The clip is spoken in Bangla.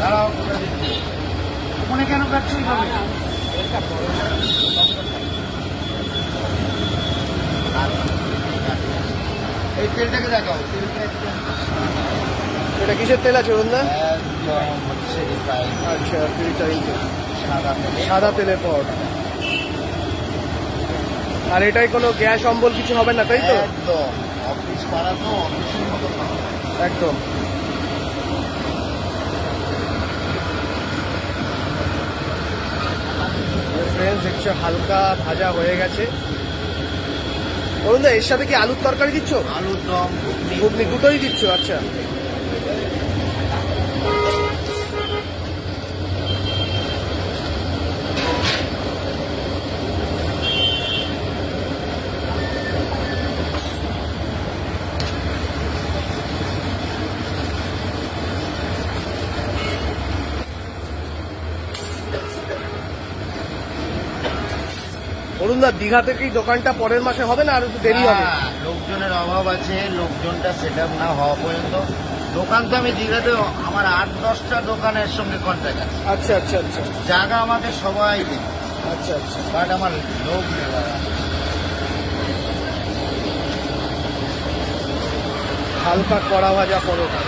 দাঁড়াও, মনে কেন কাটছো এইভাবে? এই তেলটাকে দেখাও, তেলটা একদম এটা কিসের তেল আছে অরুণ দা? একদম হচ্ছে রিফাইন আচ্ছা, রিফাইন তেল, সাদা তেল। সাদা তেলের পরোটা। আর এটাই কোনো গ্যাস অম্বল কিছু হবে না, তাই তো? একদম অফিস পাড়া তো অফিসের মতো খাওয়া। একদম। ফ্রেন্ডস দেখছো হালকা ভাজা হয়ে গেছে। অরুণ দা, এর সাথে কি আলুর তরকারি দিচ্ছ? আলুর দম, ঘুগনি, ঘুগনি দুটোই দিচ্ছ? আচ্ছা। অরুণ দা, দীঘাতে কি দোকানটা পরের মাসে হবে না আর একটু দেরি হবে? লোকজনের অভাব আছে, লোকজনটা সেট আপ না হওয়া পর্যন্ত। দোকান তো আমি দীঘাতে আমার 8-10টা দোকানের সঙ্গে কন্ট্যাক্ট আছে। আচ্ছা আচ্ছা আচ্ছা জায়গা আমাকে সবাই দিন, আচ্ছা আচ্ছা। বাট আমার লোক নেই। হালকা কড়া ভাজা পরোটা।